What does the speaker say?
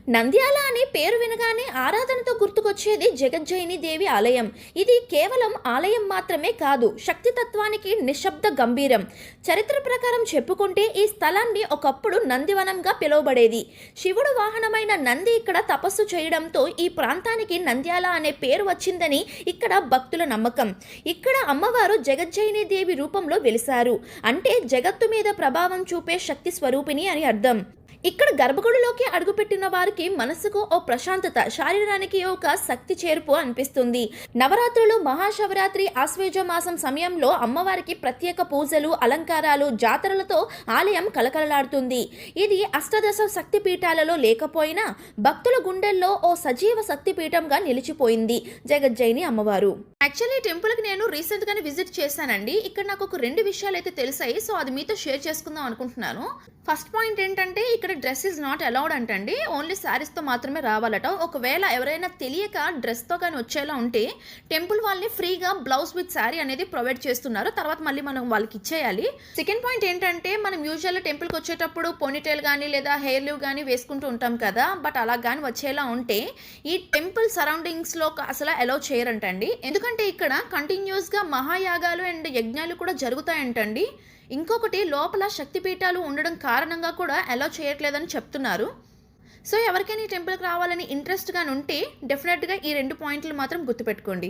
నంద్యాల అనే పేరు వినగానే ఆరాధనతో గుర్తుకొచ్చేది జగజ్జయిని దేవి ఆలయం. ఇది కేవలం ఆలయం మాత్రమే కాదు, శక్తి తత్వానికి నిశ్శబ్ద గంభీరం. చరిత్ర ప్రకారం చెప్పుకుంటే ఈ స్థలాన్ని ఒకప్పుడు నందివనంగా పిలువబడేది. శివుడు వాహనమైన నంది ఇక్కడ తపస్సు చేయడంతో ఈ ప్రాంతానికి నంద్యాల అనే పేరు వచ్చిందని ఇక్కడ భక్తుల నమ్మకం. ఇక్కడ అమ్మవారు జగజ్జయిని దేవి రూపంలో వెలిశారు. అంటే జగత్తు మీద ప్రభావం చూపే శక్తి స్వరూపిణి అని అర్థం. ఇక్కడ గర్భగుడిలోకి అడుగుపెట్టిన వారికి మనసుకు ఓ ప్రశాంతత, శరీరానికి ఒక శక్తి చేర్పు అనిపిస్తుంది. నవరాత్రులు, మహాశివరాత్రి, ఆశ్వేజ మాసం సమయంలో అమ్మవారికి ప్రత్యేక పూజలు, అలంకారాలు, జాతరలతో ఆలయం కలకలలాడుతుంది. ఇది అష్టదశ శక్తి పీఠాలలో లేకపోయినా భక్తుల గుండెల్లో ఓ సజీవ శక్తి పీఠంగా నిలిచిపోయింది జగజ్జయిని అమ్మవారు. యాక్చువల్లీ ఈ టెంపుల్కి నేను రీసెంట్గానే విజిట్ చేశానండి. ఇక్కడ నాకు ఒక 2 విషయాలు అయితే తెలిసాయి. సో అది మీతో షేర్ చేసుకుందాం అనుకుంటున్నాను. ఫస్ట్ పాయింట్ ఏంటంటే ఇక్కడ డ్రెస్ ఈజ్ నాట్ అలౌడ్ అంటండి. ఓన్లీ శారీస్తో మాత్రమే రావాలట. ఒకవేళ ఎవరైనా తెలియక డ్రెస్తో కానీ వచ్చేలా ఉంటే టెంపుల్ వాళ్ళని ఫ్రీగా బ్లౌజ్ విత్ శారీ అనేది ప్రొవైడ్ చేస్తున్నారు. తర్వాత మళ్ళీ మనం వాళ్ళకి ఇచ్చేయాలి. సెకండ్ పాయింట్ ఏంటంటే మనం యూజువల్గా టెంపుల్కి వచ్చేటప్పుడు పోనీటైల్ కానీ లేదా హెయిర్ లివ్ కానీ వేసుకుంటూ ఉంటాం కదా. బట్ అలా కానీ వచ్చేలా ఉంటే ఈ టెంపుల్ సరౌండింగ్స్లో అసలు అలౌ చేయరంటండి. ఎందుకంటే ఇక్కడ కంటిన్యూస్గా మహాయాగాలు అండ్ యజ్ఞాలు కూడా జరుగుతాయంటండి. ఇంకొకటి లోపల శక్తిపీఠాలు ఉండడం కారణంగా కూడా అలౌ చేయట్లేదని చెప్తున్నారు. సో ఎవరికైనా ఈ టెంపుల్కి రావాలని ఇంట్రెస్ట్గా ఉంటే డెఫినెట్గా ఈ 2 పాయింట్లు మాత్రం గుర్తుపెట్టుకోండి.